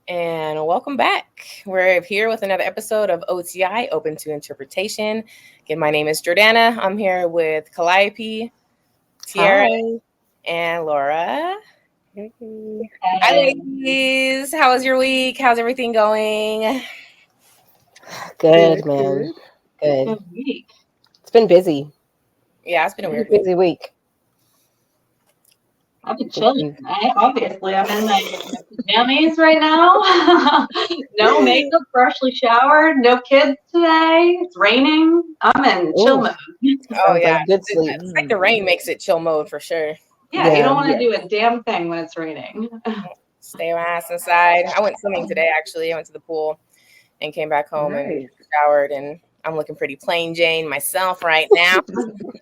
And welcome back. We're here with another episode of OTI, Open to Interpretation. Again, my name is Jordana. I'm here with Calliope, Tiara, Hi. and Laura. Hey. Hi, Hey, ladies. How was your week? How's everything going? Good, good, man. good. Good. Good week. It's been busy. Yeah, it's been a Pretty weird week. busy week. I've been This chilling. week. Obviously, I'm in my pajamas right now. No makeup, freshly showered, no kids today. It's raining. I'm in chill Ooh, mode. Oh, sounds yeah. like good sleep. It's like the rain makes it chill mode for sure. Yeah, you don't Yeah. want to do a damn thing when it's raining. Stay my ass inside. I went swimming today, actually. I went to the pool and came back home and Nice. showered, and I'm looking pretty plain Jane myself right now.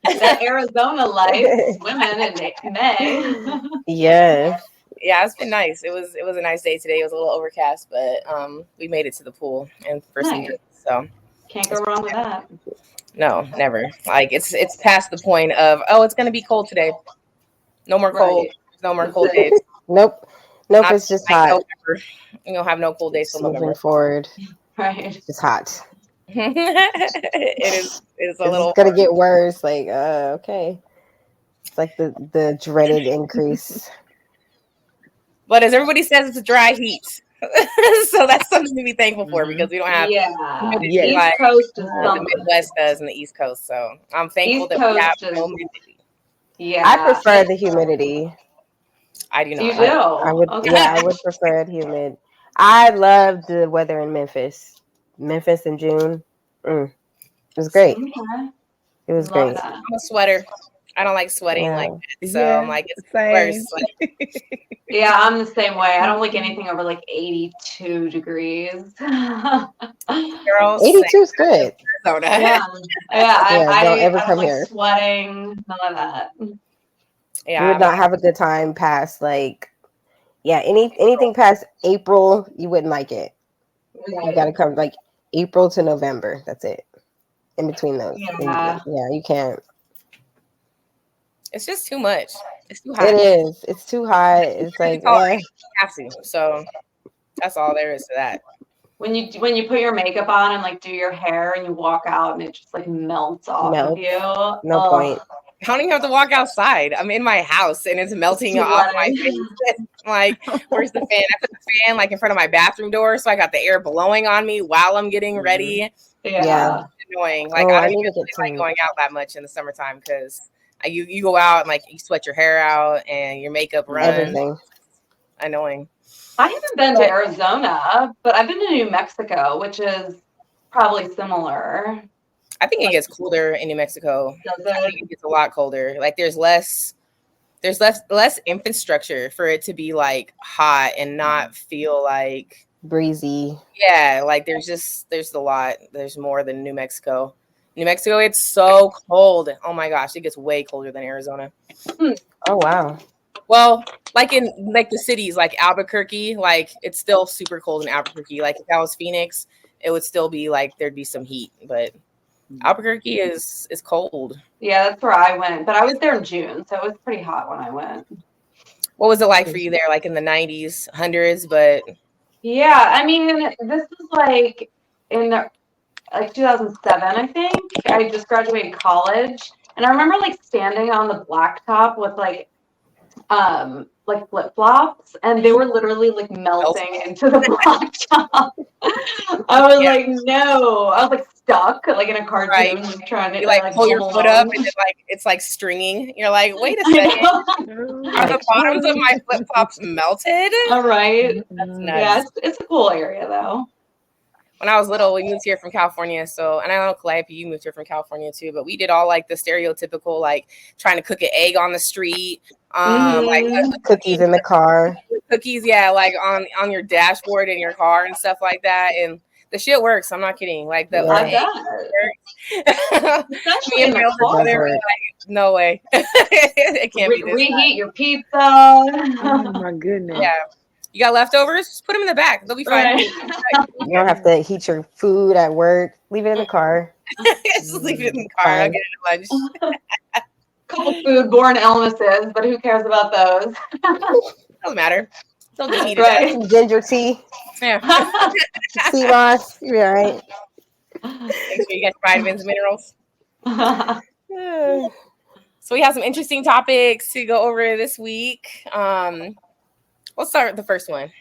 That Arizona life, swimming in May. Yeah. Yeah, it's been nice. It was a nice day today. It was a little overcast, but we made it to the pool and for some Nice. drinks. So Can't go wrong with that. no, never. Like it's past the point of, oh, it's gonna be cold today. No more cold. Right. No more That's cold it. days. Nope. Not It's just like hot. November. You'll have no cold days till Just moving November. forward. Right. It's just hot. It is a It's little just gonna get worse. Like, okay. It's like the dreaded increase. but as everybody says, it's a dry heat. So that's something to be thankful for because we don't have Yeah. humidity Yes. East like Coast is the something. Midwest does and the East Coast. So I'm thankful East that we have Coast is no humidity. Yeah. I prefer the humidity. I do You not. do? I would Okay. yeah, I would prefer it humid. I love the weather in Memphis. Memphis in June. It was great. Okay. It was Love great. that. I'm a sweater. I don't like sweating like Yeah. that. So I'm like, it's same. worse. Yeah, I'm the same way. I don't like anything over like 82 degrees. Yeah. Girls, 82 is good. Arizona. Yeah. Yeah, don't I ever don't come like here. sweating, none of that. You Yeah, would not have a good time past anything past April, you wouldn't like it. You gotta come like April to November. That's it. In between those. Yeah. Yeah, you can't. it's just too much. It's too hot. It is. It's too hot. It's like You have to. So that's all there is to that. When you put your makeup on and like do your hair and you walk out and it just like melts off of you. no point. I don't even have to walk outside. I'm in my house and it's melting off my face. Like, where's the fan? I put the fan like in front of my bathroom door, so I got the air blowing on me while I'm getting ready. Yeah. It's annoying. Like I I don't need even to get like some. going out that much in the summertime because you go out and like you sweat your hair out and your makeup runs. Everything. Annoying. I haven't been to Arizona, but I've been to New Mexico, which is probably similar. I think it gets colder in New Mexico. Does I think it gets a lot colder. Like there's less infrastructure for it to be like hot and not feel like Breezy. yeah, like there's a lot. There's more than New Mexico. New Mexico, it's so cold. Oh my gosh, it gets way colder than Arizona. Oh wow. Well, like in like the cities like Albuquerque, like it's still super cold in Albuquerque. Like if that was Phoenix, it would still be like there'd be some heat, but Albuquerque is cold. Yeah, that's where I went. But I was there in June, so it was pretty hot when I went. What was it like for you there, like in the 90s, hundreds? But Yeah, I mean, this was like in the like 2007, I think. I just graduated college, and I remember like standing on the blacktop with like flip-flops, and they were literally like melting into the blacktop. I was like, no. I was like stuck like in a cartoon, like trying to you like pull your home foot up alone. and then like it's like stringing. You're like, wait a second, are the bottoms of my flip flops melted? All right. That's nuts. Yeah, it's a cool area though. When I was little, we moved here from California. So, and I know Calliope, you moved here from California too, but we did all like the stereotypical, like trying to cook an egg on the street, like cookies in the car. Cookies, yeah, like on your dashboard in your car and stuff like that. And the shit works. I'm not kidding. Like the especially in the car. Like, no way, it can't be this. Reheat your pizza. Oh my goodness. Yeah. You got leftovers? Just put them in the back. They'll be fine. You don't have to heat your food at work. Leave it in the car. Just leave it in the car. I'll get it at lunch. Couple foodborne illnesses, but who cares about those? Doesn't matter. Still just eat it. Right. Ginger tea. Yeah. Sea moss. You're all right. Make sure you get your vitamins and minerals. So we have some interesting topics to go over this week. Let's start with the first one.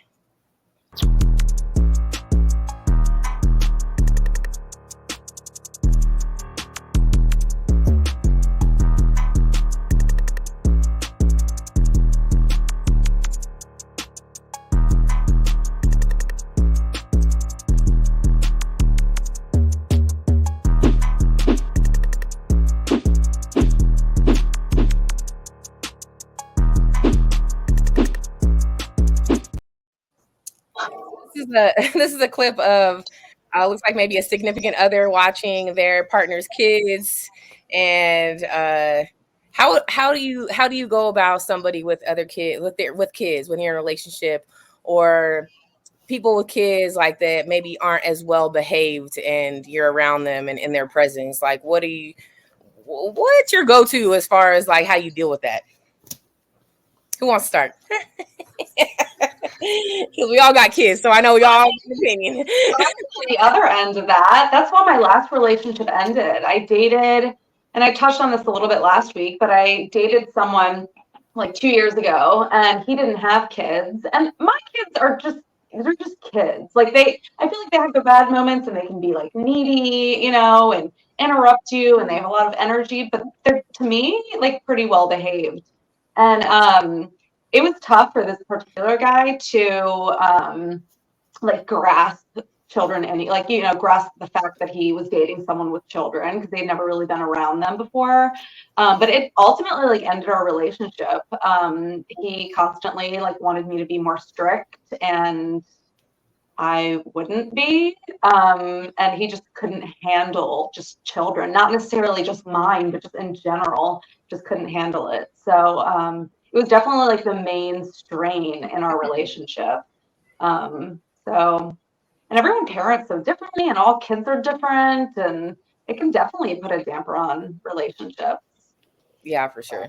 This is a clip of looks like maybe a significant other watching their partner's kids, and how do you go about somebody with other kids with kids when you're in a relationship, or people with kids like that maybe aren't as well behaved and you're around them and in their presence, like what's your go-to as far as like how you deal with that? Who wants to start? Because we all got kids, so I know y'all have an opinion. The other end of that, that's why my last relationship ended. I dated, and I touched on this a little bit last week, but I dated someone like 2 years ago, and he didn't have kids. And my kids are they're just kids. Like I feel like they have their bad moments, and they can be like needy, and interrupt you, and they have a lot of energy, but they're, to me, like pretty well behaved. And it was tough for this particular guy to like grasp children and grasp the fact that he was dating someone with children, because they'd never really been around them before. But it ultimately like ended our relationship. He constantly like wanted me to be more strict, and I wouldn't be. And he just couldn't handle just children, not necessarily just mine, but just in general, just couldn't handle it. So it was definitely like the main strain in our relationship. And everyone parents so differently, and all kids are different, and it can definitely put a damper on relationships. Yeah, for sure.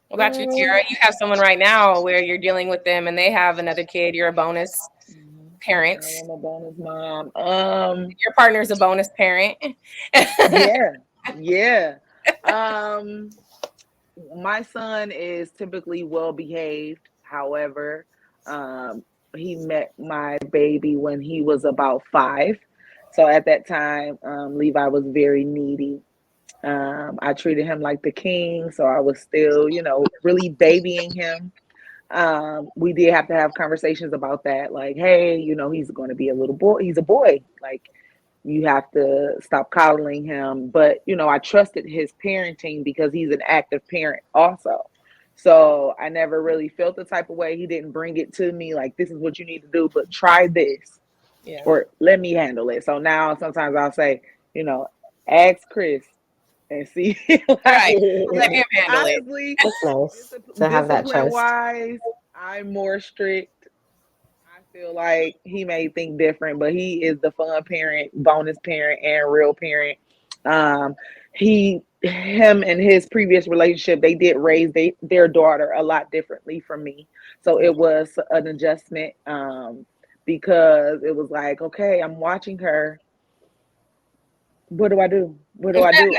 What about you, Tara? You have someone right now where you're dealing with them and they have another kid. You're a bonus parent. I'm a bonus mom. Your partner's a bonus parent. Yeah. My son is typically well behaved. However, he met my baby when he was about 5. So at that time, Levi was very needy. I treated him like the king, so I was still, really babying him. We did have to have conversations about that, like, hey, he's going to be a little boy. He's a boy. Like, you have to stop coddling him. But, I trusted his parenting because he's an active parent also. So I never really felt the type of way. He didn't bring it to me like, this is what you need to do, but try this. Yeah. Or let me handle it. So now sometimes I'll say, ask Chris and see. Right. Let him handle it. Honestly, It's nice to have that trust. Wise, I'm more strict. I feel like he may think different, but he is the fun parent, bonus parent, and real parent. Him and his previous relationship, they did raise their daughter a lot differently from me. So it was an adjustment, because it was like, okay, I'm watching her. What do I do? What do I do?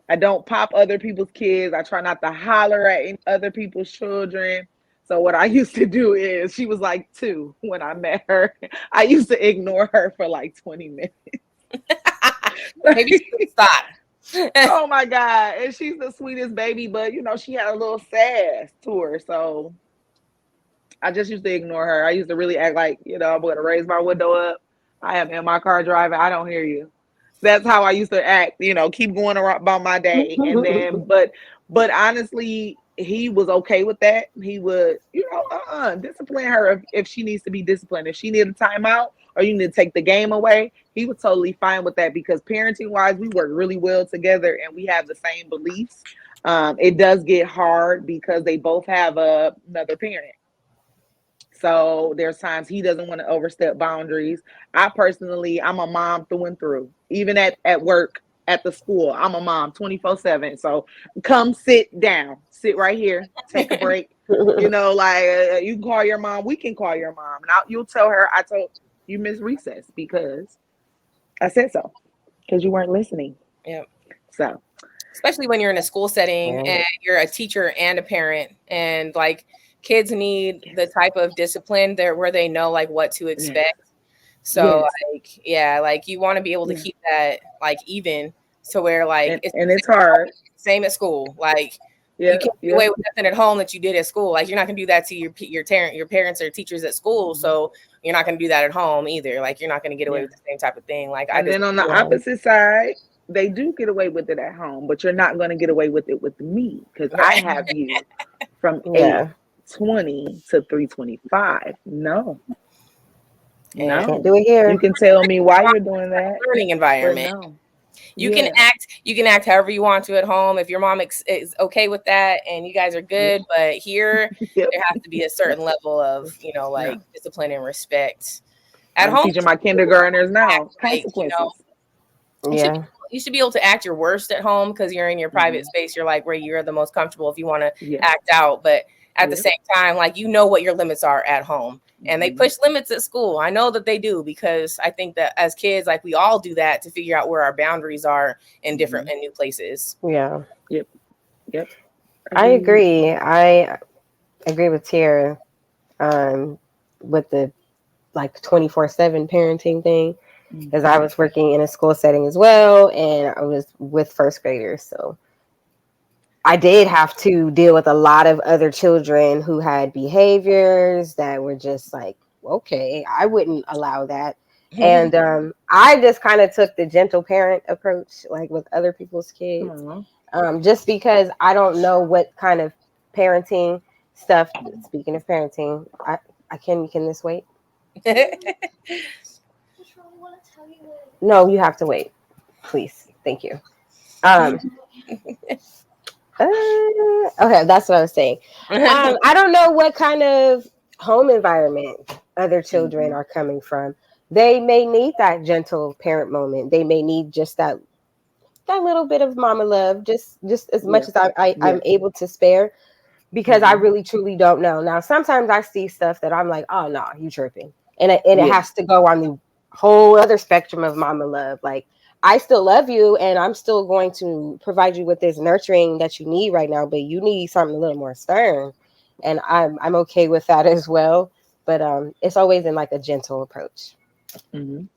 I don't pop other people's kids. I try not to holler at other people's children. So what I used to do is, she was like 2 when I met her. I used to ignore her for like 20 minutes. Maybe stop. Oh my God. And she's the sweetest baby, but she had a little sass to her. So I just used to ignore her. I used to really act like, I'm going to raise my window up. I am in my car driving. I don't hear you. That's how I used to act, keep going around about my day. And then, but honestly, he was okay with that. He would, discipline her if she needs to be disciplined. If she needed a timeout or you need to take the game away, he was totally fine with that, because parenting wise, we work really well together and we have the same beliefs. It does get hard because they both have another parent. So there's times he doesn't want to overstep boundaries. I'm a mom through and through. Even at work, at the school, I'm a mom 24/7. So come sit down, sit right here, take a break. You know, like you can call your mom. We can call your mom. Now you'll tell her I told you miss recess because I said so because you weren't listening. Yeah. So, especially when you're in a school setting and you're a teacher and a parent, and like kids need the type of discipline there where they know like what to expect. So like, yeah, like you want to be able to keep that like even to where like it's hard. Same at school. Like you can't get away with nothing at home that you did at school. Like you're not gonna do that to your parents or teachers at school. So you're not gonna do that at home either. Like you're not gonna get away with the same type of thing. Like and then on the opposite side, they do get away with it at home, but you're not gonna get away with it with me because I have you from 8:20 to 3:25. No. Can't do it here. You can tell me why you're doing that. Learning environment. No. You can act however you want to at home if your mom is okay with that and you guys are good. But here there has to be a certain level of like discipline and respect. At home, teaching my kindergartners now consequences. You should be able to act your worst at home because you're in your private space. You're like where you're the most comfortable if you want to act out. But at the same time, like what your limits are at home. And they push limits at school. I know that they do because I think that as kids, like we all do that to figure out where our boundaries are in different and new places. Yeah. Yep. I agree. I agree with Tara with the like 24/7 parenting thing because I was working in a school setting as well, and I was with first graders, so I did have to deal with a lot of other children who had behaviors that were just like, okay, I wouldn't allow that. And I just kind of took the gentle parent approach, like with other people's kids, just because I don't know what kind of parenting stuff. Speaking of parenting, can this wait? No, you have to wait, please. Thank you. Okay, that's what I was saying. I don't know what kind of home environment other children are coming from. They may need that gentle parent moment. They may need just that little bit of mama love, just as much as I'm able to spare, because I really truly don't know. Now, sometimes I see stuff that I'm like, oh no, you tripping, and it has to go on the whole other spectrum of mama love, like. I still love you and I'm still going to provide you with this nurturing that you need right now, but you need something a little more stern. And I'm okay with that as well. But it's always in like a gentle approach. I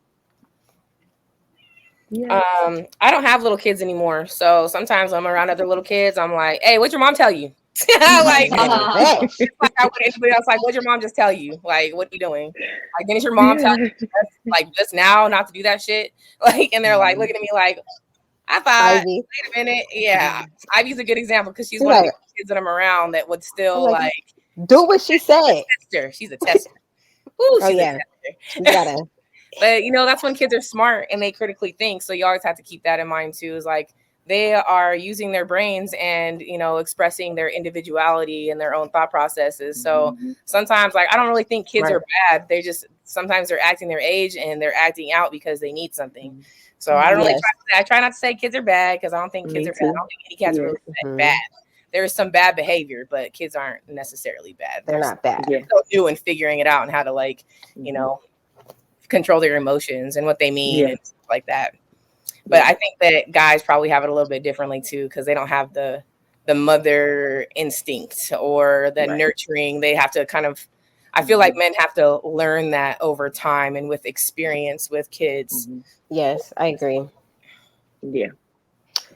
don't have little kids anymore. So sometimes I'm around other little kids. I'm like, hey, what'd your mom tell you? Like I would anybody else, like, what'd your mom just tell you? Like, what are you doing? Like, didn't your mom tell you like just now not to do that shit? Like, and they're like looking at me like, I thought, Ivy. wait a minute. Yeah. Ivy's a good example because she's one of the kids that I'm around that would still like do what she said. She's a tester. Ooh, she's a tester. You gotta. But that's when kids are smart and they critically think. So you always have to keep that in mind too. Is like they are using their brains and expressing their individuality and their own thought processes. So sometimes, like, I don't really think kids are bad. They just sometimes they're acting their age and they're acting out because they need something. So I don't really try not to say kids are bad because I don't think kids are bad. I don't think any cats are really bad. There is some bad behavior, but kids aren't necessarily bad. They're not bad. They're still new and figuring it out and how to like control their emotions and what they mean and stuff like that. But I think that guys probably have it a little bit differently too, because they don't have the mother instinct or the nurturing. They have to kind of, I feel like men have to learn that over time and with experience with kids. Yes, I agree.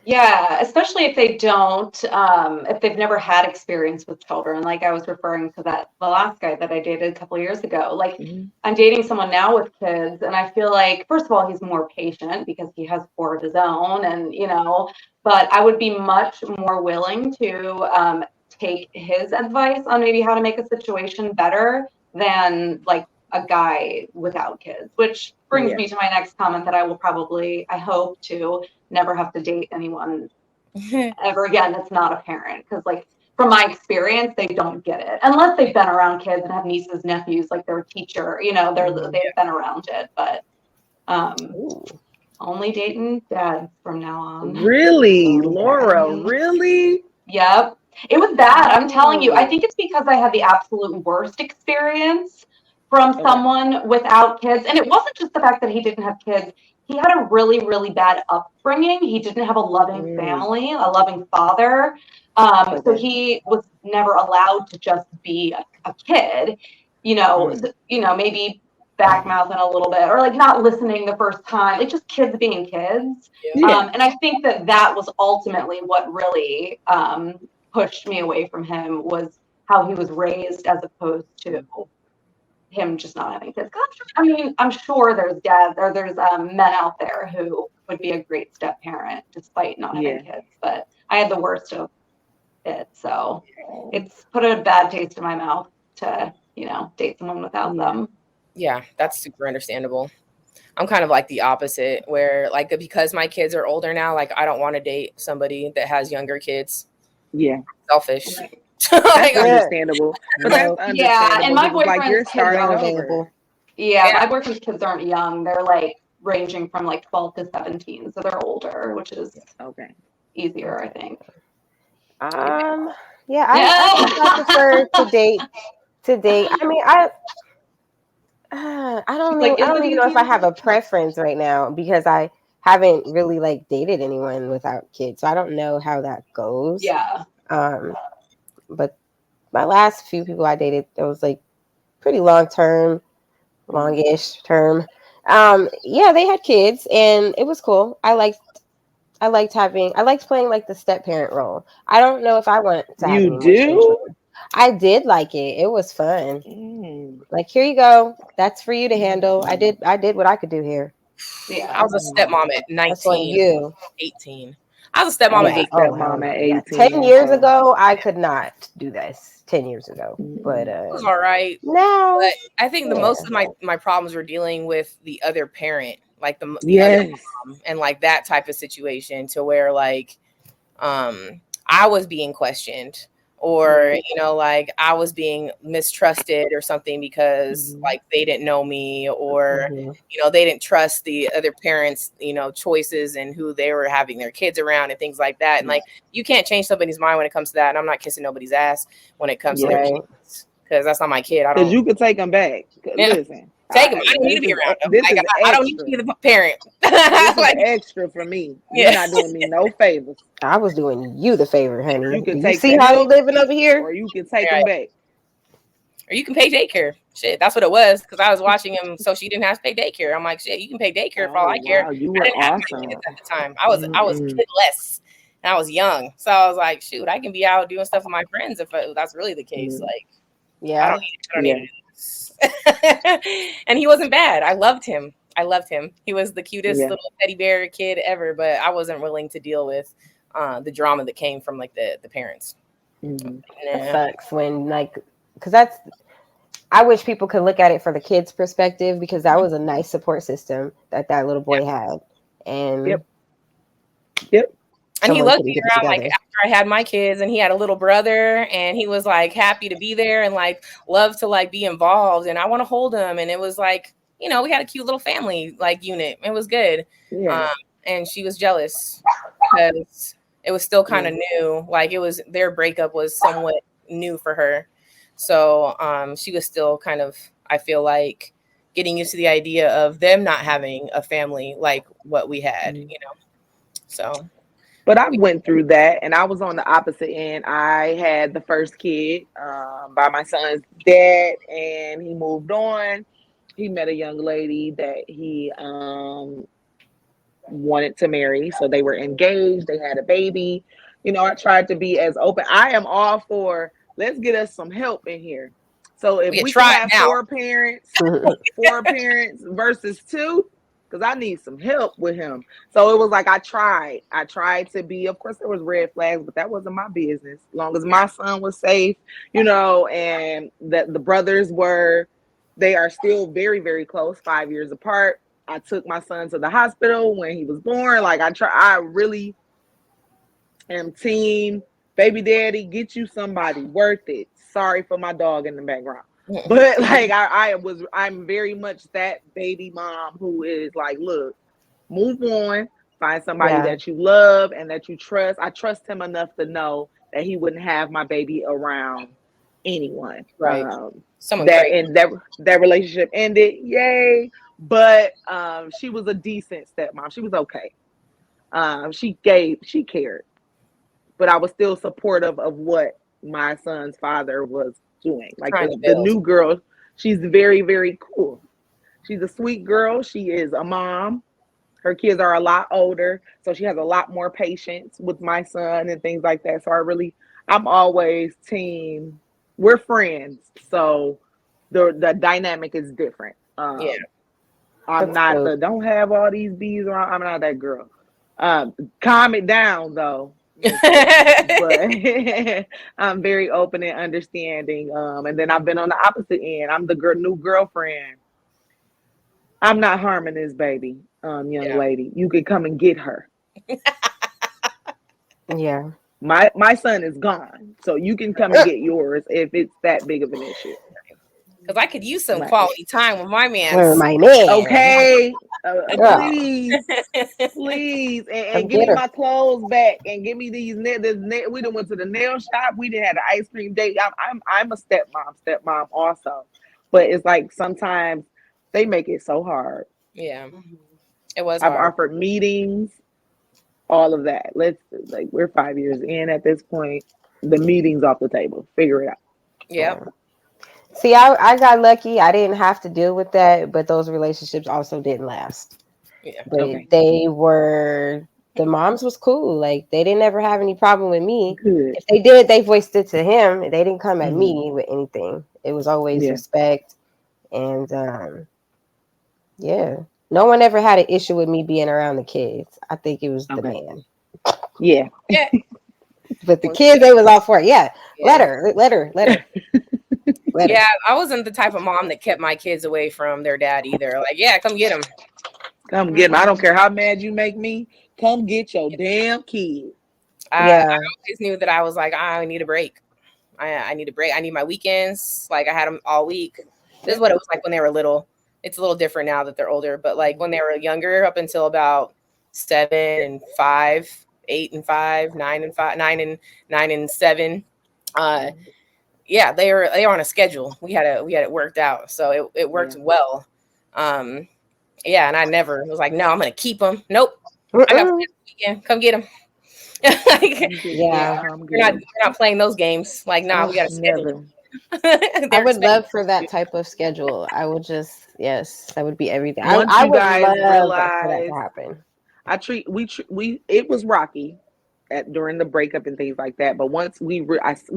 Yeah, especially if they don't, if they've never had experience with children. Like I was referring to the last guy that I dated a couple of years ago. Like I'm dating someone now with kids, and I feel like, first of all, he's more patient because he has 4 of his own, and but I would be much more willing to take his advice on maybe how to make a situation better than like a guy without kids, which brings me to my next comment that I will probably, I hope to never have to date anyone ever again that's not a parent, because like from my experience they don't get it unless they've been around kids and have nieces, nephews, like they're a teacher, they've been around it. But only dating dads from now on. Really? Laura, really? Yep. It was bad. I'm telling you. I think it's because I had the absolute worst experience from someone without kids. And it wasn't just the fact that he didn't have kids. He had a really, really bad upbringing. He didn't have a loving family, a loving father. So he was never allowed to just be a kid, maybe back mouthing a little bit or like not listening the first time, like just kids being kids. Yeah. And I think that was ultimately what really pushed me away from him, was how he was raised as opposed to him just not having kids. I'm sure there's dads or there's men out there who would be a great step parent despite not having kids, but I had the worst of it. So it's put a bad taste in my mouth to, date someone without them. Yeah, that's super understandable. I'm kind of like the opposite, where like because my kids are older now, like I don't want to date somebody that has younger kids. Yeah. Selfish. That's understandable. But that's understandable. Yeah, and my boyfriend's like you're kids starting aren't over. available. Yeah, my boyfriend's kids aren't young. They're like ranging from like 12 to 17, so they're older, which is easier, I think. Yeah, I prefer to date. I mean, I don't know. I don't even know if I have a preference right now because I haven't really like dated anyone without kids, so I don't know how that goes. Yeah. But my last few people I dated, it was like pretty longish term. Yeah, they had kids and it was cool. I liked playing like the step parent role. I don't know if I want to have any more children. I did like it. It was fun. Like, here you go. That's for you to handle. I did what I could do here. Yeah. I was a stepmom at 19, 18. I was a stepmom at 18. Stepmom at 18. 10 years ago, I could not do this. 10 years ago. But it was all right. No. But I think the most of my problems were dealing with the other parent, like the other mom, and like that type of situation to where like I was being questioned, or like I was being mistrusted or something because like they didn't know me, or they didn't trust the other parents' choices and who they were having their kids around and things like that. And like you can't change somebody's mind when it comes to that. And I'm not kissing nobody's ass when it comes to their kids, because that's not my kid. Because you could take them back. Listen, take them. I don't need to be around them. Like, I don't need to be the parent. This is extra for me. You're not doing me no favors. I was doing you the favor, honey. You can see how they living over here, or you can take them back, or you can pay daycare. Shit, that's what it was. Because I was watching him, so she didn't have to pay daycare. I'm like, shit, you can pay daycare for all I care. You were awesome at the time. I was kidless. And I was young, so I was like, shoot, I can be out doing stuff with my friends if that's really the case. Like, I don't need this. And he wasn't bad. I loved him. He was the cutest little teddy bear kid ever, but I wasn't willing to deal with the drama that came from like the parents. That sucks when because I wish people could look at it for the kids' perspective, because that was a nice support system that little boy had. And and he loved me around like after I had my kids, and he had a little brother, and he was like happy to be there and like loved to like be involved, and I want to hold him. And it was like, we had a cute little family like unit. It was good. And she was jealous because it was still kind of new. Like their breakup was somewhat new for her. So she was still kind of, I feel like, getting used to the idea of them not having a family like what we had, So. But I went through that, and I was on the opposite end. I had the first kid by my son's dad, and he moved on. He met a young lady that he wanted to marry. So they were engaged. They had a baby. I tried to be as open. I am all for, let's get us some help in here. So if we can have four parents versus two, because I need some help with him. So it was like I tried to be, of course there was red flags, but that wasn't my business. As long as my son was safe, and that the brothers they are still very, very close, 5 years apart. I took my son to the hospital when he was born. Like I really am team baby daddy, get you somebody worth it. Sorry for my dog in the background. But like I'm very much that baby mom who is like, look, move on, find somebody that you love and that you trust. I trust him enough to know that he wouldn't have my baby around anyone. Right. Someone That crazy. and that relationship ended. Yay. But she was a decent stepmom. She was okay. She cared, but I was still supportive of what my son's father was doing. Like Trying to the build. new girl, she's very, very cool. She's a sweet girl. She is a mom. Her kids are a lot older, so she has a lot more patience with my son and things like that. So I'm always team. We're friends, so the dynamic is different. Yeah. I'm That's not dope. don't have all these bees around. I'm not that girl. Calm it down though. But I'm very open and understanding. And then I've been on the opposite end. I'm the new girlfriend. I'm not harming this baby, young Yeah. lady. You can come and get her. Yeah. My son is gone, so you can come and get yours if it's that big of an issue. Because I could use some Right. quality time with my Where man. my man? Okay, Girl, please. Please, come and give get me her. my clothes back, and give me these we done went to the nail shop. We done had an ice cream date. I'm a stepmom also, but it's like sometimes they make it so hard. Yeah. It was I've hard. offered meetings, all of that. We're 5 years in at this point. The meetings off the table. Figure it out. Yep. See, I got lucky. I didn't have to deal with that, but those relationships also didn't last. Yeah. But Okay. the moms was cool. Like they didn't ever have any problem with me. Good. If they did, they voiced it to him. They didn't come at Mhm. me with anything. It was always Yeah. respect. And yeah. No one ever had an issue with me being around the kids. I think it was the Okay. man. Yeah. Yeah. But the Well, kids, they was all for it. Yeah. Yeah. Let her. Yeah, I wasn't the type of mom that kept my kids away from their dad either. Like, yeah, come get them. Come get them. I don't care how mad you make me. Come get your damn kid. I Yeah. always knew that I was like, I need a break. I need a break. I need my weekends. Like, I had them all week. This is what it was like when they were little. It's a little different now that they're older, but like when they were younger, up until about 7 and 5, 8 and 5, 9 and 5, 9 and 7. Yeah, they were on a schedule. We had it worked out, so it worked well. Yeah, and I never was like, no, I'm gonna keep them. Nope, I got plans this weekend. Come get them. Yeah. We're not playing those games. Like, nah, we got to schedule. I would love for that type of schedule. I would just, yes, that would be everything. Once I you would guys love for that realize, to happen. it was rocky during the breakup and things like that. But once we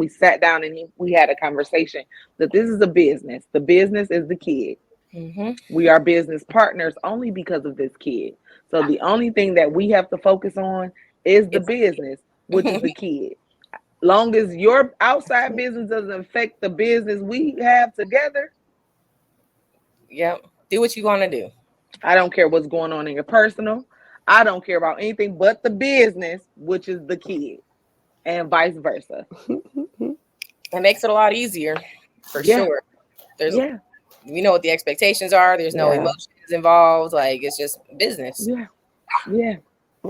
sat down and we had a conversation that this is a business. The business is the kid. Mm-hmm. We are business partners only because of this kid. So the only thing that we have to focus on is the business, which is the kid. Long as your outside business doesn't affect the business we have together. Yep. Do what you want to do. I don't care what's going on in your personal. I don't care about anything but the business, which is the kid, and vice versa. It makes it a lot easier, for sure. We know what the expectations are. There's no emotions involved. Like, it's just business. Yeah.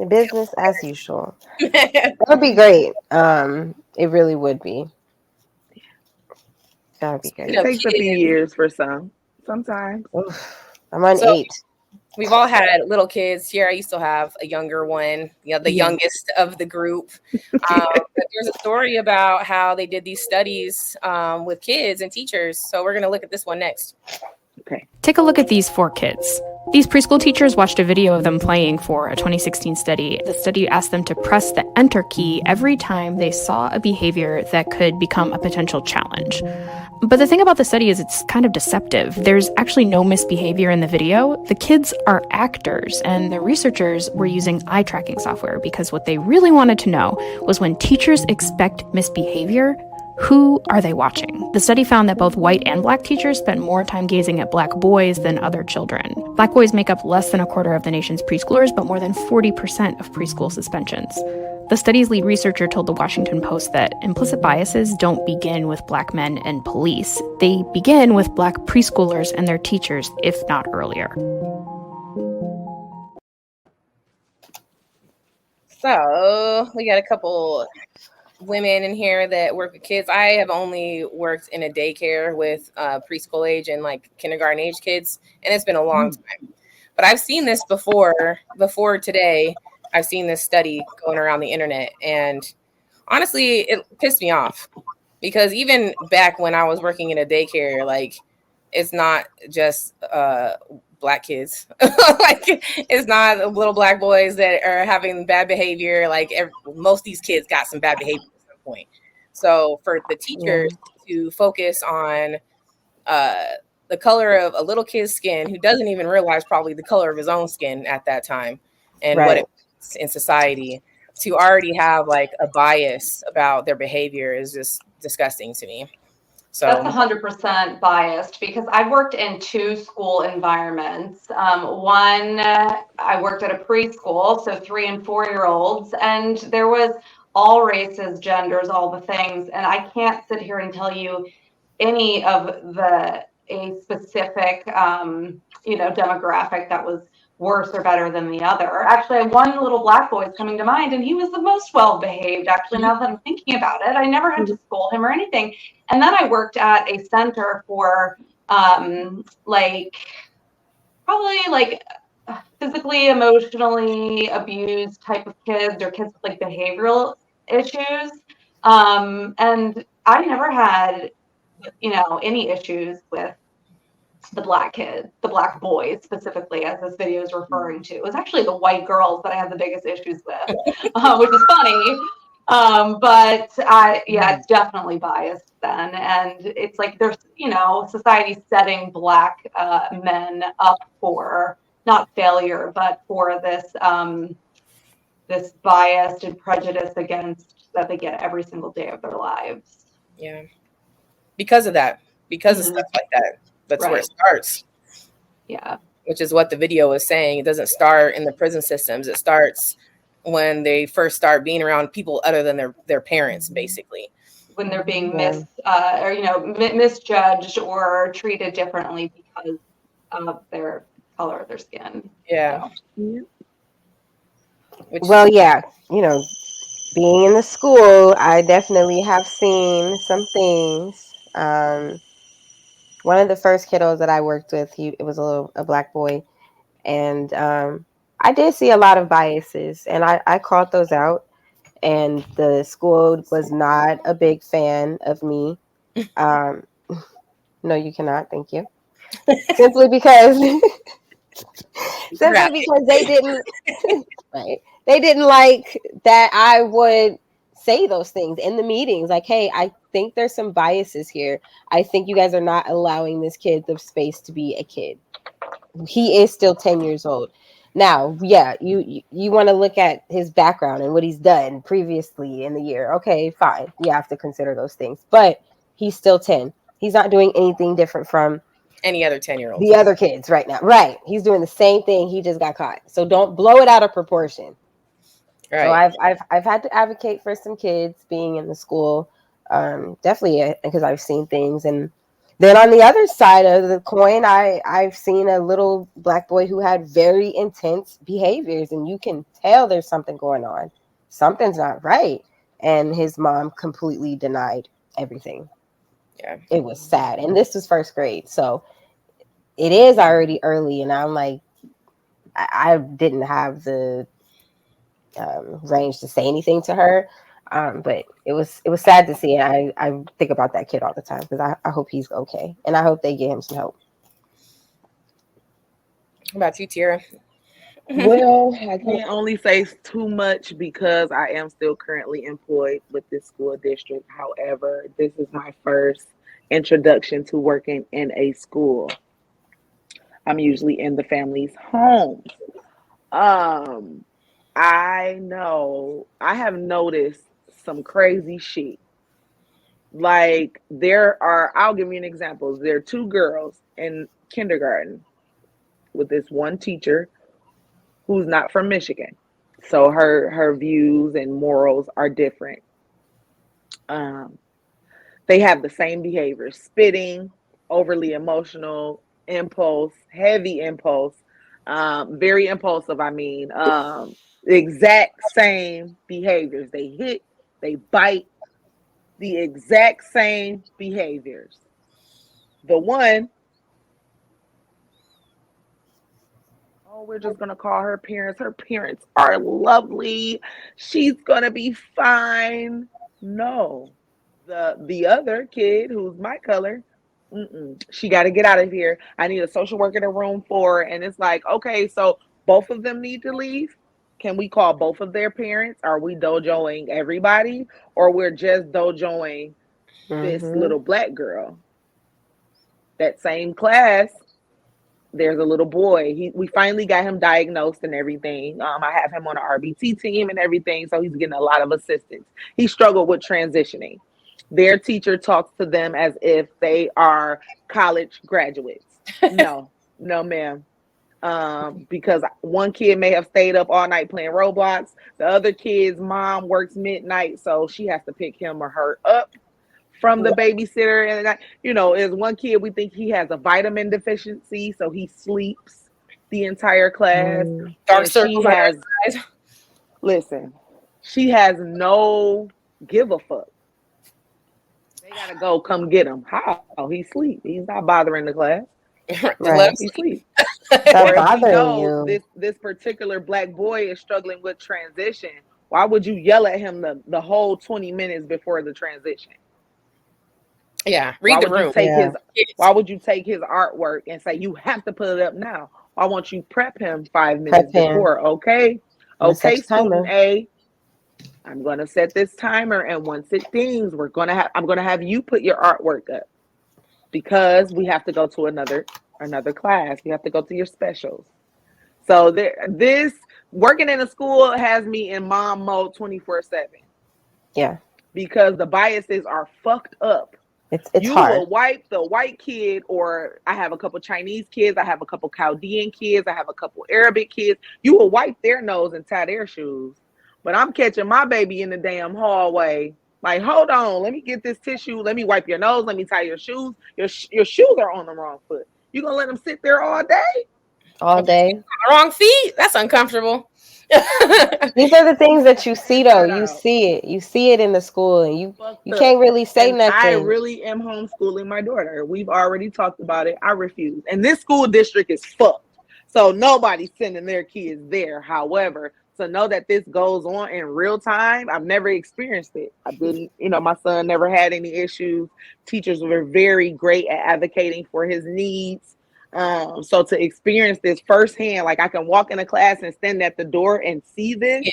Business as usual. That would be great. It really would be. That would be great. It takes a few years for sometimes. I'm on 8. We've all had little kids here. I still have a younger one, the youngest of the group. But there's a story about how they did these studies with kids and teachers. So we're going to look at this one next. Okay. Take a look at these 4 kids. These preschool teachers watched a video of them playing for a 2016 study. The study asked them to press the enter key every time they saw a behavior that could become a potential challenge. But the thing about the study is it's kind of deceptive. There's actually no misbehavior in the video. The kids are actors, and the researchers were using eye tracking software because what they really wanted to know was when teachers expect misbehavior, who are they watching? The study found that both white and black teachers spent more time gazing at black boys than other children. Black boys make up less than a quarter of the nation's preschoolers, but more than 40% of preschool suspensions. The study's lead researcher told the Washington Post that implicit biases don't begin with black men and police. They begin with black preschoolers and their teachers, if not earlier. So we got a couple women in here that work with kids. I have only worked in a daycare with preschool age and like kindergarten age kids, and it's been a long time. But I've seen this before today. I've seen this study going around the internet, and honestly, it pissed me off because even back when I was working in a daycare, like it's not just black kids. Like it's not little black boys that are having bad behavior. Like most of these kids got some bad behavior at some point. So for the teachers to focus on uh, the color of a little kid's skin who doesn't even realize probably the color of his own skin at that time and what it means in society, to already have like a bias about their behavior is just disgusting to me. That's So 100% biased because I've worked in 2 school environments. One, I worked at a preschool, so 3 and 4-year-olds, and there was all races, genders, all the things. And I can't sit here and tell you any of a specific, demographic that was worse or better than the other. Actually, one little black boy is coming to mind, and he was the most well-behaved. Actually, now that I'm thinking about it, I never had to scold him or anything. And then I worked at a center for physically, emotionally abused type of kids or kids with like behavioral issues. And I never had, any issues with the black kids, the black boys specifically, as this video is referring to. It was actually the white girls that I had the biggest issues with, which is funny. But it's definitely biased then. And it's like there's, society setting black men up for not failure, but for this bias and prejudice against that they get every single day of their lives. Yeah. Because of that, because of stuff like that. That's where it starts. Yeah. Which is what the video is saying. It doesn't start in the prison systems. It starts when they first start being around people other than their parents, basically. When they're being misjudged or treated differently because of their color of their skin. Yeah. So. Well, yeah, being in the school, I definitely have seen some things. One of the first kiddos that I worked with, it was a black boy, and I did see a lot of biases, and I called those out. And the school was not a big fan of me. No, you cannot. Thank you. Simply because they didn't right. They didn't like that I would say those things in the meetings. Like, hey, I think there's some biases here. I think you guys are not allowing this kid the space to be a kid. He is still 10 years old. Now, yeah, you want to look at his background and what he's done previously in the year. Okay, fine. You have to consider those things. But he's still 10. He's not doing anything different from any other 10-year-old. The other kids right now. Right. He's doing the same thing. He just got caught. So don't blow it out of proportion. Right. So I've had to advocate for some kids being in the school. Definitely because I've seen things. And then on the other side of the coin, I've seen a little black boy who had very intense behaviors, and you can tell there's something going on. Something's not right. And his mom completely denied everything. Yeah. It was sad. And this was first grade. So it is already early. And I'm like, I didn't have the range to say anything to her. But it was sad to see. And I think about that kid all the time because I hope he's okay. And I hope they get him some help. How about you, Tira? Well, I can't only say too much because I am still currently employed with this school district. However, this is my first introduction to working in a school. I'm usually in the family's homes. I know I have noticed some crazy shit. Like I'll give you an example. There are 2 girls in kindergarten with this one teacher who's not from Michigan. So her views and morals are different. They have the same behavior: spitting, overly emotional, impulse, heavy impulse, very impulsive. I mean, the exact same behaviors. They hit, They bite the exact same behaviors. The one, oh, we're just going to call her parents. Her parents are lovely. She's going to be fine. No. The other kid, who's my color, she got to get out of here. I need a social worker in a room for her. And it's like, okay, so both of them need to leave. Can we call both of their parents? Are we dojoing everybody? Or we're just dojoing this little black girl? That same class, there's a little boy. We finally got him diagnosed and everything. I have him on an RBT team and everything, so he's getting a lot of assistance. He struggled with transitioning. Their teacher talks to them as if they are college graduates. No, ma'am. Because one kid may have stayed up all night playing Roblox. The other kid's mom works midnight, so she has to pick him or her up from the babysitter. And is one kid, we think he has a vitamin deficiency, so he sleeps the entire class. Dark circles. Listen, she has no give a fuck. They gotta go come get him. How? He sleep. He's not bothering the class. Right. He sleep. That's bothering you. This particular black boy is struggling with transition. Why would you yell at him the whole 20 minutes before the transition? Yeah, read the room. Why would you take his artwork and say you have to put it up now? Why won't you prep him 5 minutes before? Okay, student A, I'm gonna set this timer, and once it dings, I'm gonna have you put your artwork up because we have to go to another class. We have to go to your specials. So this working in a school has me in mom mode 24/7. Yeah, because the biases are fucked up. It's you hard. will wipe the white kid, or I have a couple Chinese kids, I have a couple Chaldean kids, I have a couple Arabic kids. You will wipe their nose and tie their shoes. But I'm catching my baby in the damn hallway. Like, hold on, let me get this tissue. Let me wipe your nose. Let me tie your shoes. Your shoes are on the wrong foot. You gonna let them sit there all day? All day. Wrong feet? That's uncomfortable. These are the things that you see, though. You see it in the school, and you can't really say nothing. I really am homeschooling my daughter. We've already talked about it. I refuse. And this school district is fucked. So nobody's sending their kids there. However, to know that this goes on in real time, I've never experienced it. I didn't, my son never had any issues. Teachers were very great at advocating for his needs. So to experience this firsthand, like I can walk in a class and stand at the door and see this.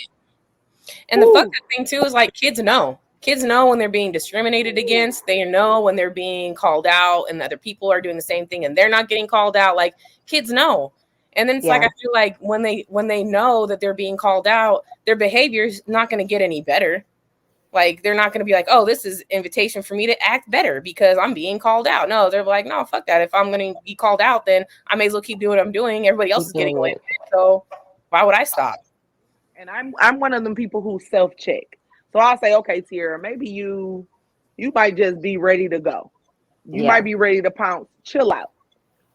And the fucked up thing too is like kids know when they're being discriminated against. They know when they're being called out and other people are doing the same thing and they're not getting called out. Like kids know. And then it's like, I feel like when they know that they're being called out, their behavior is not going to get any better. Like, they're not going to be like, oh, this is invitation for me to act better because I'm being called out. No, they're like, no, fuck that. If I'm going to be called out, then I may as well keep doing what I'm doing. Everybody else is getting away with it. So why would I stop? And I'm one of them people who self-check. So I'll say, okay, Tiara, maybe you might just be ready to go. You might be ready to pounce. Chill out.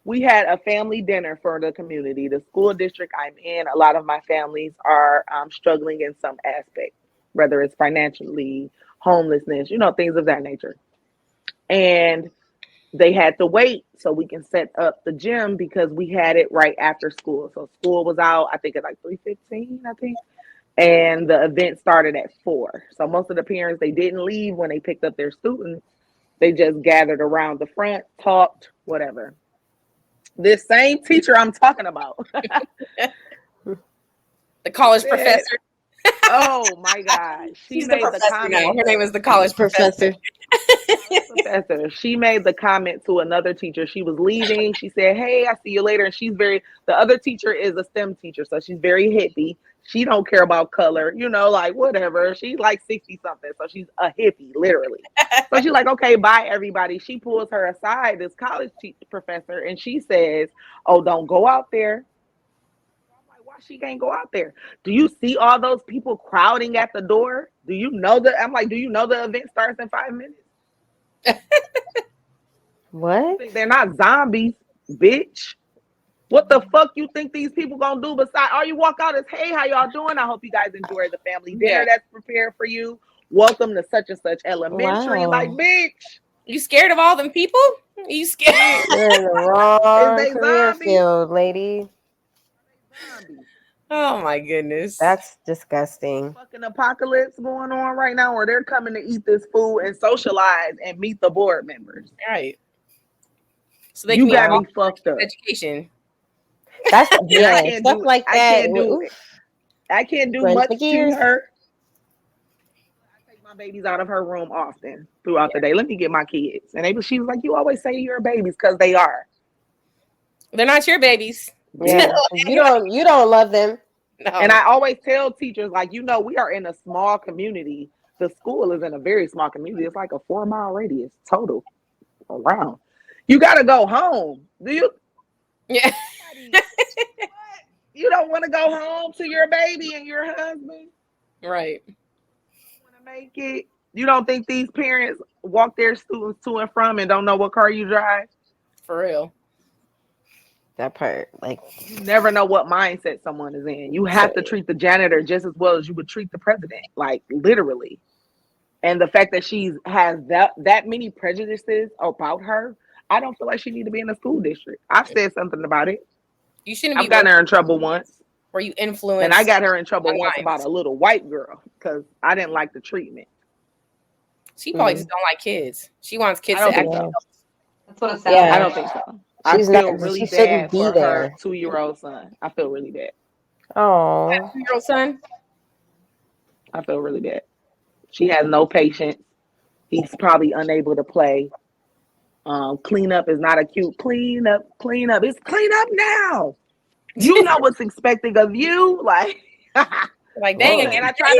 We had a family dinner for the community. The school district I'm in, a lot of my families are struggling in some aspect, whether it's financially, homelessness, things of that nature. And they had to wait so we can set up the gym because we had it right after school. So school was out, I think at like 3:15, and the event started at 4. So most of the parents, they didn't leave when they picked up their students. They just gathered around the front, talked, whatever. This same teacher I'm talking about. The college professor. Oh my God. She made the comment. Now. Her name is the college professor. She made the comment to another teacher. She was leaving. She said, hey, I see you later. And the other teacher is a STEM teacher. So she's very hippie. She don't care about color, like whatever. She's like 60 something. So she's a hippie, literally. So she's like, okay, bye everybody. She pulls her aside, this college professor, and she says, oh, don't go out there. She can't go out there. Do you see all those people crowding at the door? Do you know the event starts in 5 minutes? What? They're not zombies, bitch. What the fuck you think these people gonna do besides all you walk out is, hey, how y'all doing? I hope you guys enjoy the family dinner that's prepared for you. welcome to such and such elementary. Wow. Like, bitch, You scared of all them people? You scared? You're in the is wrong they career zombies? field, lady. Zombies. Oh my goodness. That's disgusting. Fucking apocalypse going on right now, where they're coming to eat this food and socialize and meet the board members. Right. So they You can got be me fucked up. education. That's And yeah, stuff like that. I can't do Grinds much my to gears. her. I take my babies out of her room often throughout the day. Let me get my kids. And she was like, you always say you're babies, because they are. They're not your babies. Yeah, you don't love them. No. And I always tell teachers, like, we are in a small community. The school is in a very small community. It's like a 4-mile radius total around. You got to go home. Do you? Yeah. You don't want to go home to your baby and your husband? Right. You want to make it? You don't think these parents walk their students to and from and don't know what car you drive? For real. That part, like, You never know what mindset someone is in. You have to treat the janitor just as well as you would treat the president, like literally. And the fact that she has that many prejudices about her, I don't feel like she need to be in the school district. I've said something about it. You shouldn't be. I've gotten her in trouble once. Where you influence. And I got her in trouble once lines. about a little white girl because I didn't like the treatment. She probably just don't like kids. She wants kids I don't to act think so. adults. That's what it sounds Yeah. like. I don't think so. I feel really bad for her 2-year-old son. I feel really bad. Oh, 2-year-old son. I feel really bad. She has no patience. He's probably unable to play. Cleanup is not a cute clean up. It's clean up now. You know what's expected of you, like. Like dang, and I try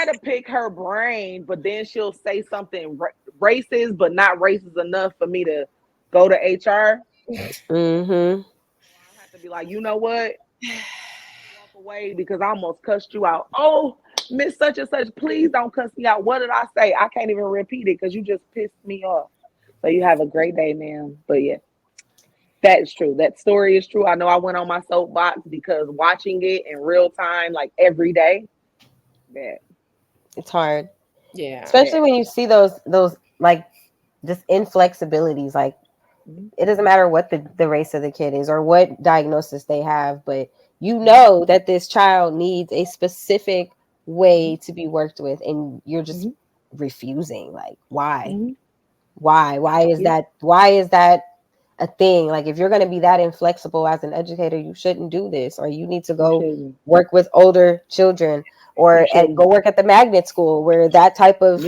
to pick her brain, but then she'll say something racist, but not racist enough for me to go to HR. mm-hmm. I have to be like, you know what? Walk away because I almost cussed you out. Oh, Miss Such and Such, please don't cuss me out. What did I say? I can't even repeat it because you just pissed me off. So you have a great day, ma'am. But yeah, that is true. That story is true. I know I went on my soapbox because watching it in real time, like every day, It's hard. Yeah. Especially when you see those like just inflexibilities. Like it doesn't matter what the race of the kid is or what diagnosis they have, but you know that this child needs a specific way to be worked with, and you're just refusing. Like, why? Why is that a thing? Like, if you're going to be that inflexible as an educator, you shouldn't do this, or you need to go work with older children, or go work at the magnet school where that type of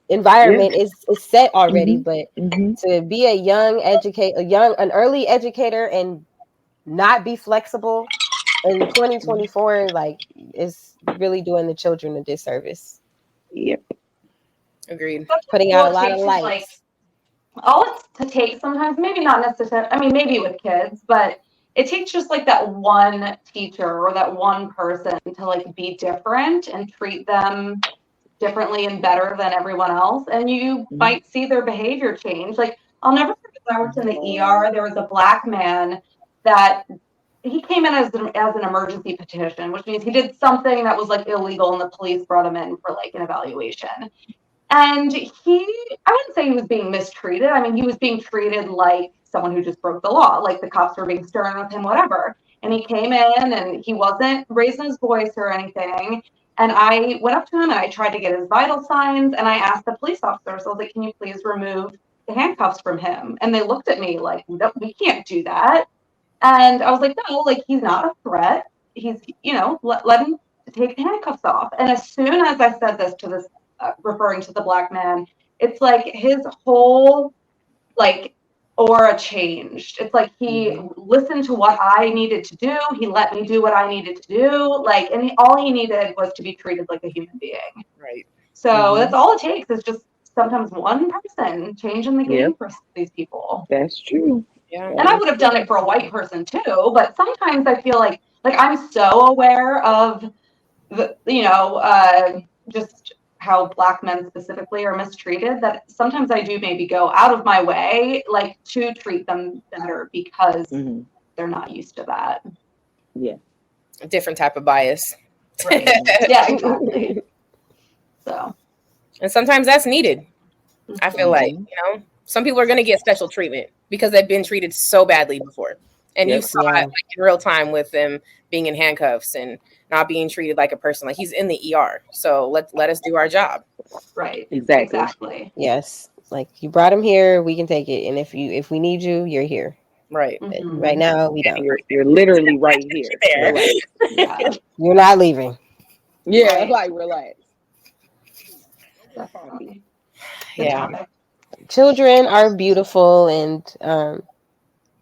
environment is set already. But to be an early educator and not be flexible in 2024, like, is really doing the children a disservice. Yep. Agreed. Putting out a lot of lights. Like, all it's to take sometimes, maybe not necessarily, I mean, maybe with kids, but it takes just like that one teacher or that one person to like be different and treat them differently and better than everyone else. And you might see their behavior change. Like, I'll never forget when I worked in the ER, there was a Black man that he came in as an emergency petition, which means he did something that was like illegal and the police brought him in for like an evaluation. And I wouldn't say he was being mistreated. I mean, he was being treated like someone who just broke the law, like the cops were being stern with him, whatever. And he came in and he wasn't raising his voice or anything. And I went up to him and I tried to get his vital signs. And I asked the police officers, I was like, can you please remove the handcuffs from him? And they looked at me like, no, we can't do that. And I was like, no, like, he's not a threat. He's, let him take the handcuffs off. And as soon as I said this to this, referring to the Black man, it's like his whole like aura changed. It's like he listened to what I needed to do. He let me do what I needed to do. Like, and all he needed was to be treated like a human being. Right. So that's all it takes is just sometimes one person changing the game for these people. That's true. Yeah. And I would have done it for a white person too, but sometimes I feel like I'm so aware of the, just how Black men specifically are mistreated that sometimes I do maybe go out of my way, like, to treat them better because they're not used to that. Yeah. A different type of bias. Right. Yeah, exactly. So, and sometimes that's needed. I feel like, some people are going to get special treatment because they've been treated so badly before. And you saw it like in real time with them being in handcuffs and not being treated like a person. Like, he's in the ER. So let us do our job. Right. Exactly. Yes. Like, you brought him here, we can take it. And if we need you, you're here. Right. But right now, we don't. You're literally right here. There. Relax. Yeah. You're not leaving. Yeah, Right. like relax. Definitely. Yeah. Children are beautiful, and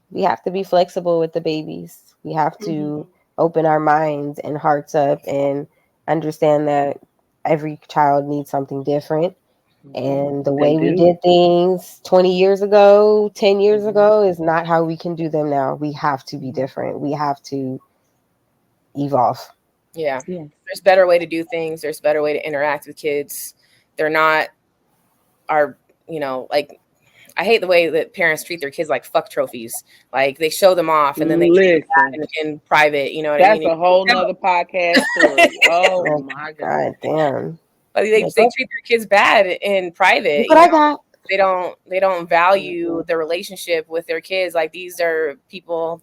we have to be flexible with the babies. We have to open our minds and hearts up and understand that every child needs something different. And the way we did things 20 years ago, 10 years ago is not how we can do them now. We have to be different. We have to evolve. Yeah. There's better way to do things. There's better way to interact with kids. They're not like, I hate the way that parents treat their kids like fuck trophies. Like, they show them off and then they treat them in private. You know what I mean? That's a whole nother podcast story. Oh my God. Damn. But they treat their kids bad in private. What I got? They don't value the relationship with their kids. Like, these are people.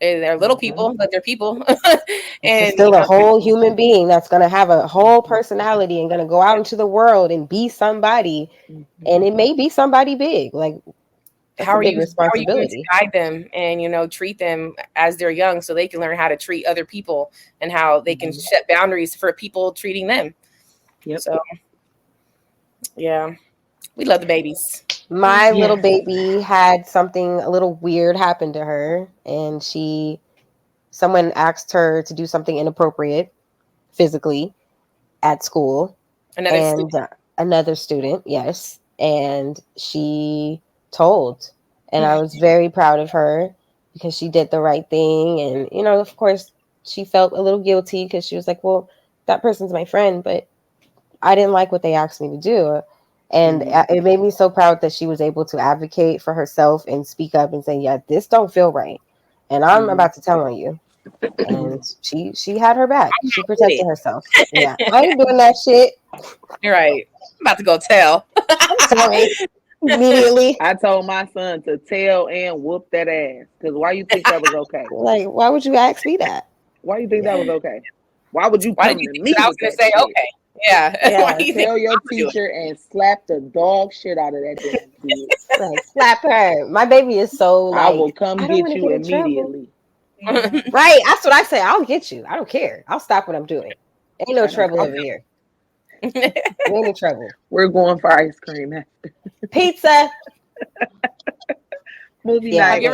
They're little people, but they're people. And it's still a whole human being that's going to have a whole personality and going to go out into the world and be somebody. And it may be somebody big. Like, how are you going to guide them and treat them as they're young so they can learn how to treat other people and how they can set boundaries for people treating them. So yeah, we love the babies. My little baby had something a little weird happen to her, and someone asked her to do something inappropriate physically at school. Another student, yes. And she told, and I was very proud of her because she did the right thing. And, of course, she felt a little guilty because she was like, well, that person's my friend, but I didn't like what they asked me to do. And it made me so proud that she was able to advocate for herself and speak up and say, yeah, this don't feel right. And I'm about to tell on you. And she had her back. She protected herself. Yeah, I ain't doing that shit. You're right. I'm about to go tell. Sorry. Immediately. I told my son to tell and whoop that ass. Because why you think that was okay? Like, why would you ask me that? Why you think that was okay? Why would you come to me? I was going to say, okay. Yeah. Tell your teacher and slap the dog shit out of that damn kid. Like, slap her. My baby is so like, I will come get you immediately. Right. That's what I say. I'll get you. I don't care. I'll stop what I'm doing. Ain't no trouble over here. Ain't no trouble. We're going for ice cream after. Pizza. Movie night.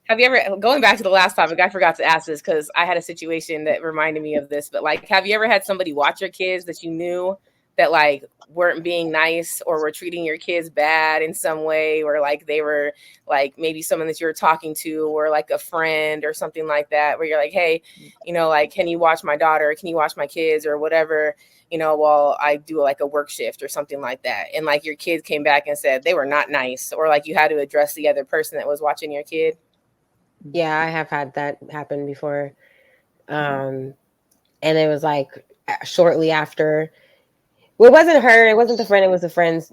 Have you ever, going back to the last topic, I forgot to ask this because I had a situation that reminded me of this, but like, have you ever had somebody watch your kids that you knew that like weren't being nice or were treating your kids bad in some way, or like they were like maybe someone that you were talking to or like a friend or something like that, where you're like, hey, like, can you watch my daughter? Can you watch my kids or whatever, while I do like a work shift or something like that. And like your kids came back and said they were not nice, or like you had to address the other person that was watching your kid. Yeah, I have had that happen before. And it was like shortly after. Well, it wasn't her. It wasn't the friend. It was a friend's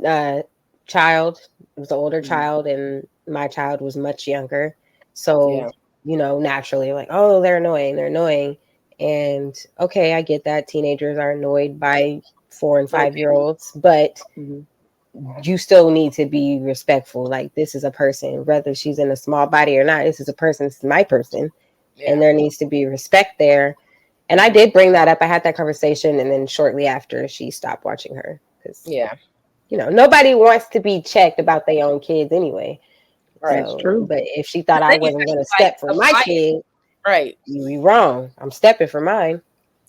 child. It was an older child, and my child was much younger. So, naturally, like, oh, they're annoying. They're annoying. And okay, I get that. Teenagers are annoyed by 4 and 5-year-olds, but you still need to be respectful. Like, this is a person, whether she's in a small body or not. This is a person. This is my person. And there needs to be respect there. And I did bring that up. I had that conversation, and then shortly after, she stopped watching her because, nobody wants to be checked about their own kids anyway. Right, so, it's true. But if she thought I wasn't going to step for my kid, right, you wrong. I'm stepping for mine.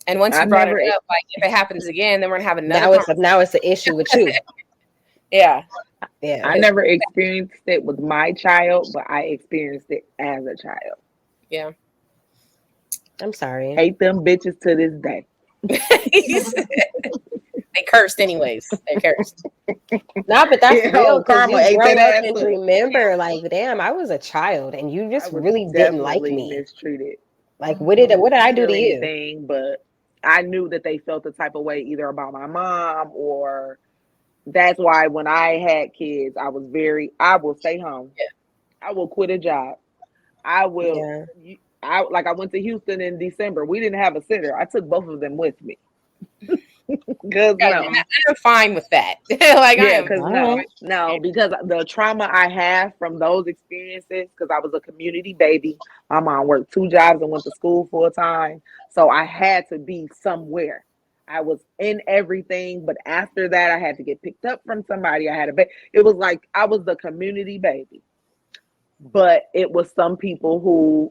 And once you brought it up, like if it happens again, then we're gonna have another. Now it's an issue with you. Yeah. I never experienced it with my child, but I experienced it as a child. Yeah. I'm sorry. Hate them bitches to this day. They cursed anyways. They cursed. No, but that's real. Karma ate that ass and remember, like, damn, I was a child, and you just really didn't like me. Mistreated. Like, what did I do to you? Anything, but I knew that they felt the type of way either about my mom, or that's why when I had kids, I will stay home. Yeah. I will quit a job. I will. Yeah. I went to Houston in December. We didn't have a sitter. I took both of them with me. Because Yeah, no. and I'm fine with that. Like I Yeah, am. because no, because the trauma I have from those experiences, because I was a community baby. My mom worked 2 jobs and went to school full time. So I had to be somewhere. I was in everything, but after that, I had to get picked up from somebody. I had a it was like I was the community baby. But it was some people who,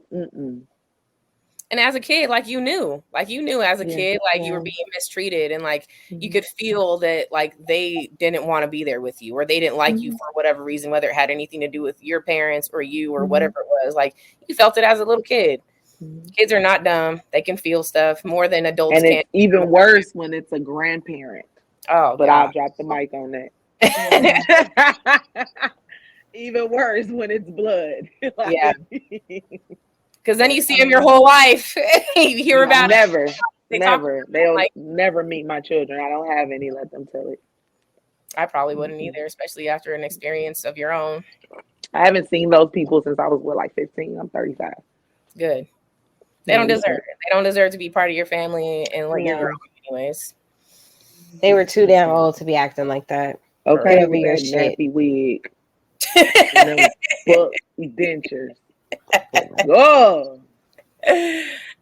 And as a kid, like you knew as a kid, like you were being mistreated, and like you could feel that like they didn't want to be there with you, or they didn't like you for whatever reason, whether it had anything to do with your parents or you or whatever it was. Like you felt it as a little kid. Kids are not dumb. They can feel stuff more than adults and can. it's even worse when it's a grandparent. Oh, but God. I'll drop the mic on that. Even worse when it's blood. Like, yeah. Because then you see them your whole life. You hear about never, it. never. They'll like, never meet my children. I don't have any. Let them tell it. I probably wouldn't either, especially after an experience of your own. I haven't seen those people since I was like 15. I'm 35. Good. They don't deserve it. They don't deserve to be part of your family and let you grow anyways. They were too damn old to be acting like that. Okay, with that shit. nappy wig. Fuck dentures. Oh.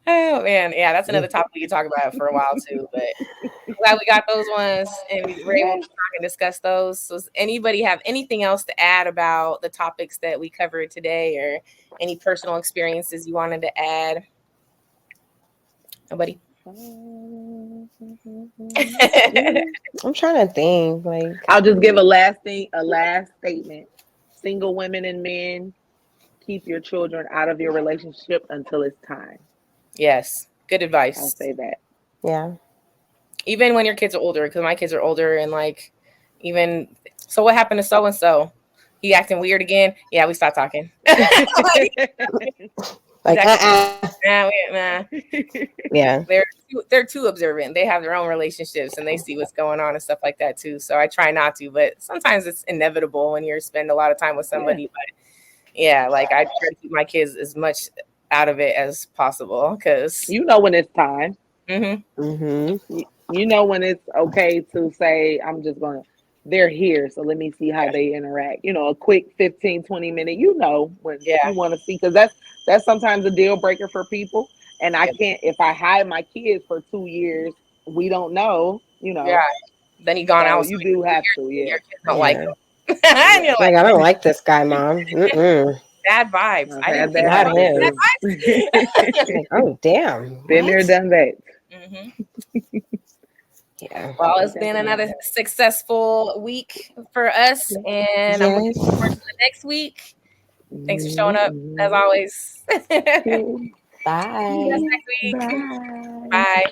Oh man, yeah, that's another topic we could talk about for a while too. But I'm glad we got those ones and we were able to talk and discuss those. So does anybody have anything else to add about the topics that we covered today, or any personal experiences you wanted to add? Nobody? I'm trying to think. Like, I'll just give a last statement. Single women and men, keep your children out of your relationship until it's time. Yes, good advice. I'll say that. Yeah. Even when your kids are older, because my kids are older, and like, even so, what happened to so and so? He acting weird again. Yeah, we stopped talking. Like, nah. Yeah. They're too observant. They have their own relationships and they see what's going on and stuff like that too. So I try not to, but sometimes it's inevitable when you spend a lot of time with somebody. Yeah. But yeah, like I try to keep my kids as much out of it as possible, because you know when it's time. Mm-hmm. You know when it's okay to say, they're here, so let me see how they interact. You know, a quick 15-20 minute, when you want to see, because that's sometimes a deal breaker for people. And I can't, if I hide my kids for 2 years, we don't know, Yeah. Then he gone out. You do have to, Your kids don't like him. And you're like, I don't like this guy, Mom. Bad vibes. I didn't think bad vibes. Like, oh, damn. Been there, done that. Yeah. Well, it's been another successful week for us, and I'm looking forward to the next week. Thanks for showing up, as always. Bye. See you guys next week. Bye.